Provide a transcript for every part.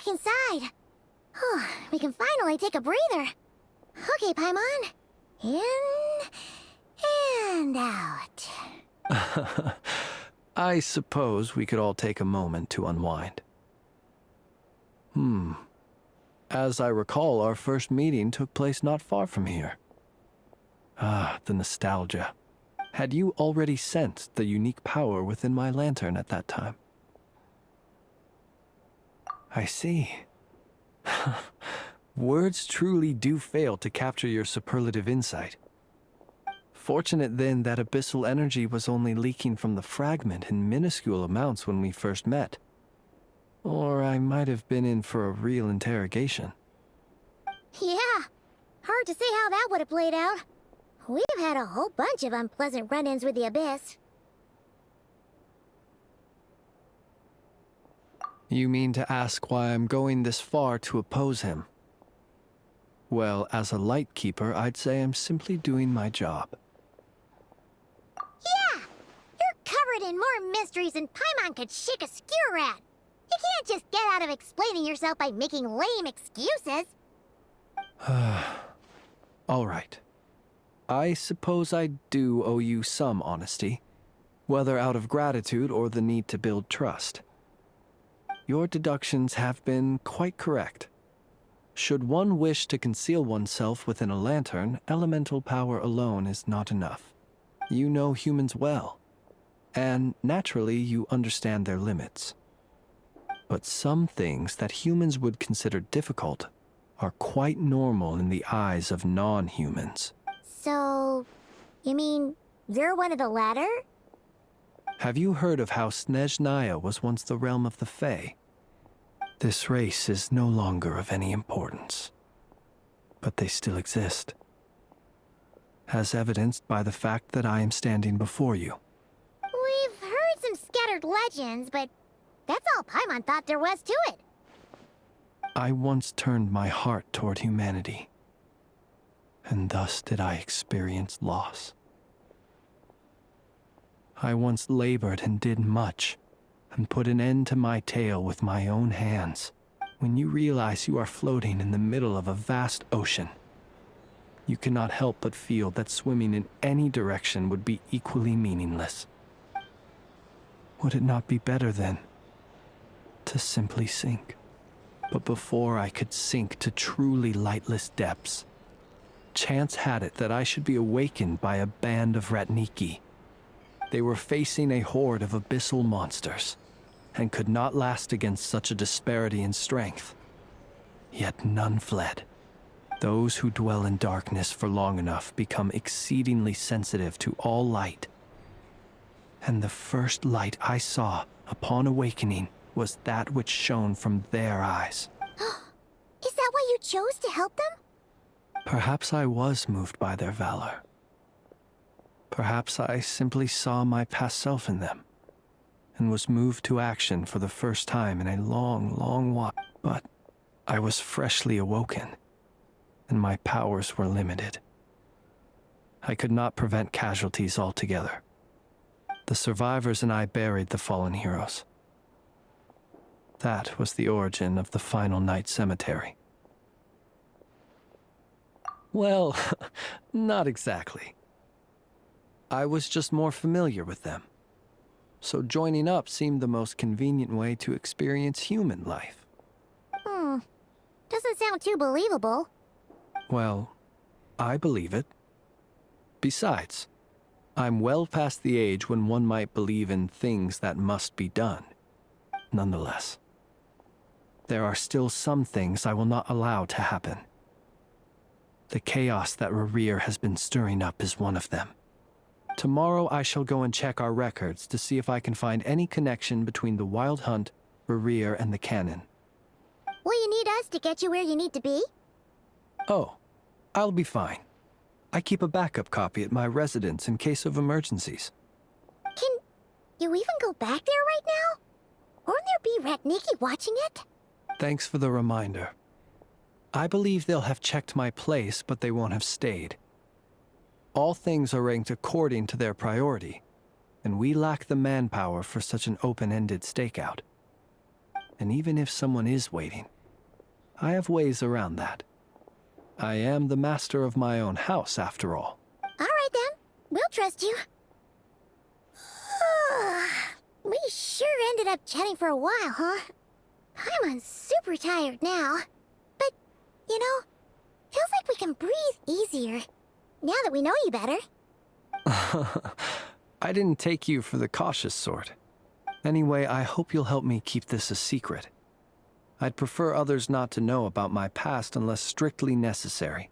inside. We can finally take a breather. Okay, Paimon. In and out. I suppose we could all take a moment to unwind. As I recall, our first meeting took place not far from here. Ah, the nostalgia. Had you already sensed the unique power within my lantern at that time? I see. Words truly do fail to capture your superlative insight. Fortunate then that abyssal energy was only leaking from the fragment in minuscule amounts when we first met. Or I might have been in for a real interrogation. Yeah, hard to say how that would have played out. We've had a whole bunch of unpleasant run-ins with the Abyss. You mean to ask why I'm going this far to oppose him? Well, as a light keeper, I'd say I'm simply doing my job. Yeah! You're covered in more mysteries than Paimon could shake a skewer at. You can't just get out of explaining yourself by making lame excuses. All right. I suppose I do owe you some honesty, whether out of gratitude or the need to build trust. Your deductions have been quite correct. Should one wish to conceal oneself within a lantern, elemental power alone is not enough. You know humans well, and naturally you understand their limits. But some things that humans would consider difficult are quite normal in the eyes of non-humans. So, you mean you're one of the latter? Have you heard of how Snezhnaya was once the realm of the Fae? This race is no longer of any importance, but they still exist, as evidenced by the fact that I am standing before you. We've heard some scattered legends, but that's all Paimon thought there was to it. I once turned my heart toward humanity, and thus did I experience loss. I once labored and did much, and put an end to my tale with my own hands. When you realize you are floating in the middle of a vast ocean, you cannot help but feel that swimming in any direction would be equally meaningless. Would it not be better, then, to simply sink? But before I could sink to truly lightless depths, chance had it that I should be awakened by a band of Ratniki. They were facing a horde of abyssal monsters, and could not last against such a disparity in strength. Yet none fled. Those who dwell in darkness for long enough become exceedingly sensitive to all light. And the first light I saw upon awakening was that which shone from their eyes. Is that why you chose to help them? Perhaps I was moved by their valor. Perhaps I simply saw my past self in them, and was moved to action for the first time in a long, long while. But I was freshly awoken, and my powers were limited. I could not prevent casualties altogether. The survivors and I buried the fallen heroes. That was the origin of the final night cemetery. Well, not exactly. I was just more familiar with them. So joining up seemed the most convenient way to experience human life. Doesn't sound too believable. Well, I believe it. Besides, I'm well past the age when one might believe in things that must be done. Nonetheless, there are still some things I will not allow to happen. The chaos that Rerir has been stirring up is one of them. Tomorrow I shall go and check our records to see if I can find any connection between the Wild Hunt, Rerir, and the Cannon. Will you need us to get you where you need to be? Oh, I'll be fine. I keep a backup copy at my residence in case of emergencies. Can you even go back there right now? Won't there be Ratniki watching it? Thanks for the reminder. I believe they'll have checked my place, but they won't have stayed. All things are ranked according to their priority, and we lack the manpower for such an open-ended stakeout. And even if someone is waiting, I have ways around that. I am the master of my own house, after all. All right, then. We'll trust you. We sure ended up chatting for a while, huh? Paimon's super tired now. But, you know, feels like we can breathe easier now that we know you better. I didn't take you for the cautious sort. Anyway, I hope you'll help me keep this a secret. I'd prefer others not to know about my past unless strictly necessary.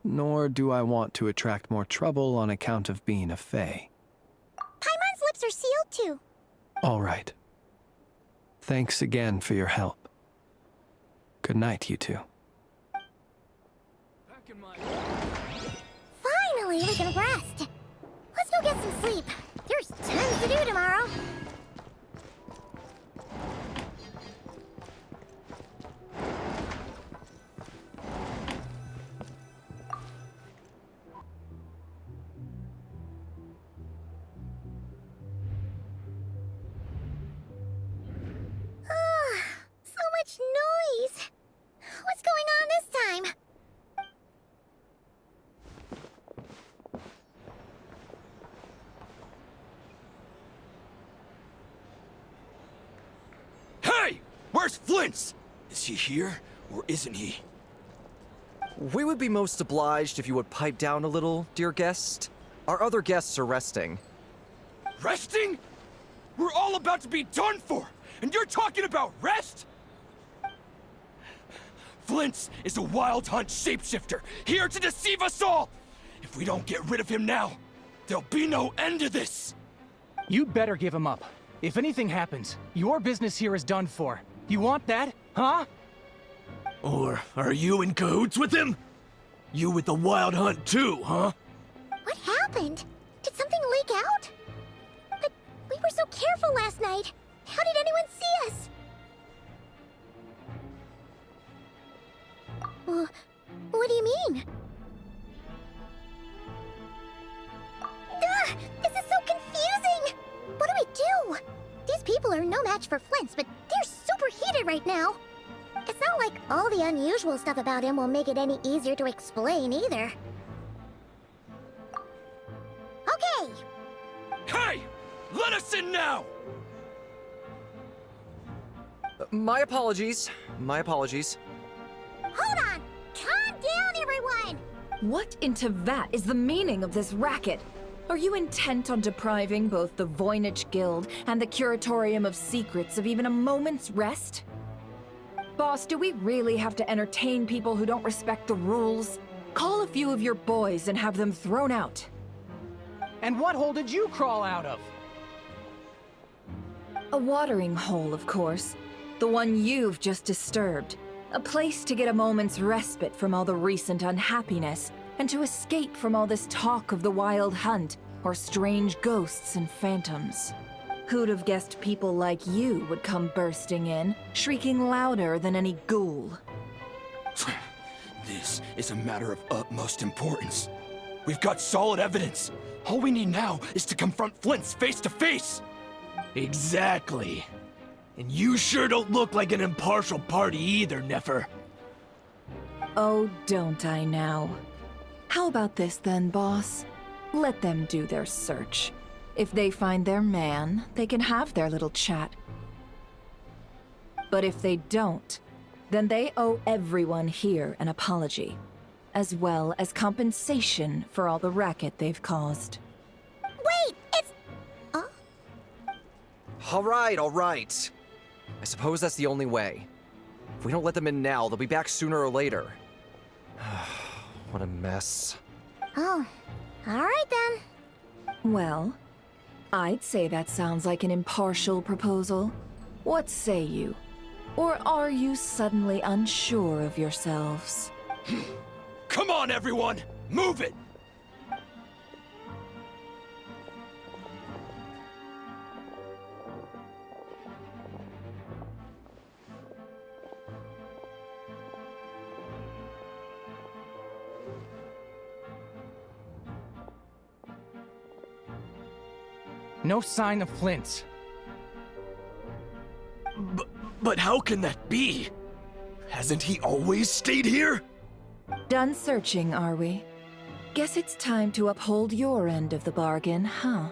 Nor do I want to attract more trouble on account of being a Fae. Paimon's lips are sealed too. All right. Thanks again for your help. Good night, you two. Finally, we can rest. Let's go get some sleep. There's tons to do tomorrow. So much noise. What's going on this time? Hey! Where's Flint's? Is he here, or isn't he? We would be most obliged if you would pipe down a little, dear guest. Our other guests are resting. Resting? We're all about to be done for, and you're talking about rest? Flint's is a wild hunt shapeshifter, here to deceive us all! If we don't get rid of him now, there'll be no end to this! You'd better give him up. If anything happens, your business here is done for. You want that, huh? Or are you in cahoots with him? You with the wild hunt too, huh? What happened? Did something leak out? But we were so careful last night. How did anyone see us? What do you mean? This is so confusing! What do we do? These people are no match for Flint's, but they're super heated right now. It's not like all the unusual stuff about him will make it any easier to explain either. Okay! Hey! Let us in now! My apologies. My apologies. Hold on! Calm down, everyone! What in Teyvat is the meaning of this racket? Are you intent on depriving both the Voynich Guild and the Curatorium of Secrets of even a moment's rest? Boss, do we really have to entertain people who don't respect the rules? Call a few of your boys and have them thrown out. And what hole did you crawl out of? A watering hole, of course. The one you've just disturbed. A place to get a moment's respite from all the recent unhappiness, and to escape from all this talk of the wild hunt, or strange ghosts and phantoms. Who'd have guessed people like you would come bursting in, shrieking louder than any ghoul? This is a matter of utmost importance. We've got solid evidence. All we need now is to confront Flint's face to face. Exactly. And you sure don't look like an impartial party either, Nefer. Oh, don't I now? How about this then, boss? Let them do their search. If they find their man, they can have their little chat. But if they don't, then they owe everyone here an apology, as well as compensation for all the racket they've caused. Wait, it's... All right. I suppose that's the only way. If we don't let them in now, they'll be back sooner or later. What a mess. Oh, all right then. Well, I'd say that sounds like an impartial proposal. What say you? Or are you suddenly unsure of yourselves? Come on, everyone! Move it! No sign of Flint. But how can that be? Hasn't he always stayed here? Done searching, are we? Guess it's time to uphold your end of the bargain, huh?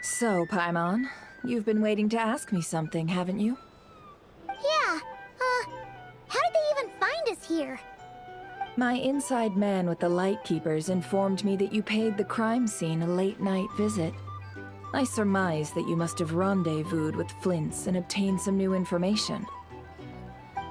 So, Paimon, you've been waiting to ask me something, haven't you? Yeah, how did they even find us here? My inside man with the Lightkeepers informed me that you paid the crime scene a late-night visit. I surmise that you must have rendezvoused with Flint's and obtained some new information.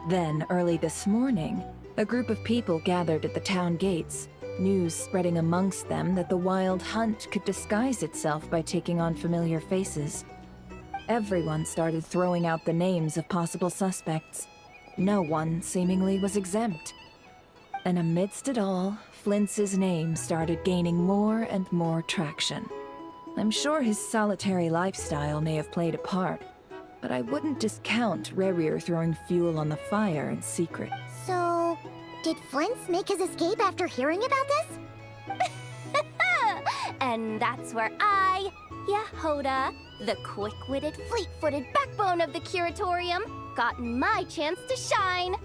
Then, early this morning, a group of people gathered at the town gates, news spreading amongst them that the Wild Hunt could disguise itself by taking on familiar faces. Everyone started throwing out the names of possible suspects. No one, seemingly, was exempt. And amidst it all, Flint's name started gaining more and more traction. I'm sure his solitary lifestyle may have played a part, but I wouldn't discount Rerir throwing fuel on the fire in secret. So, did Flint's make his escape after hearing about this? And that's where I, Yehoda, the quick-witted, fleet-footed backbone of the Curatorium, got my chance to shine.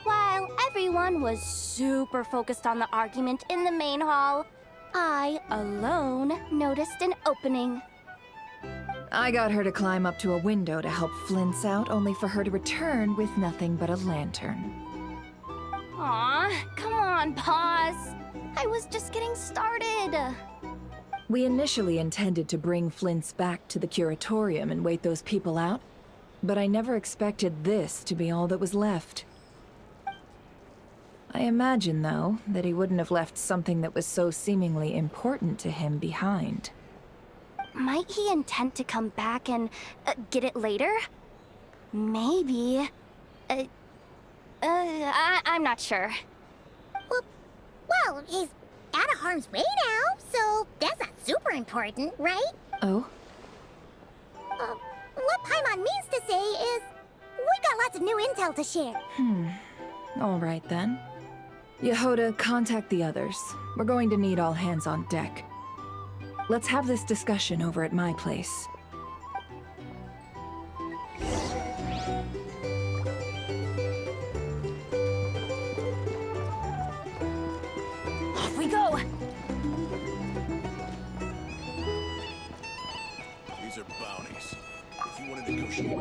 While everyone was super focused on the argument in the main hall, I alone noticed an opening. I got her to climb up to a window to help Flint's out, only for her to return with nothing but a lantern. Aw, come on, pause. I was just getting started. We initially intended to bring Flint's back to the Curatorium and wait those people out, but I never expected this to be all that was left. I imagine, though, that he wouldn't have left something that was so seemingly important to him behind. Might he intend to come back and get it later? Maybe. I'm not sure. Well, he's out of harm's way now, so that's not super important, right? Oh? What Paimon means to say is, we got lots of new intel to share. All right, then. Yehoda, contact the others. We're going to need all hands on deck. Let's have this discussion over at my place. Off we go! These are bounties. If you want to negotiate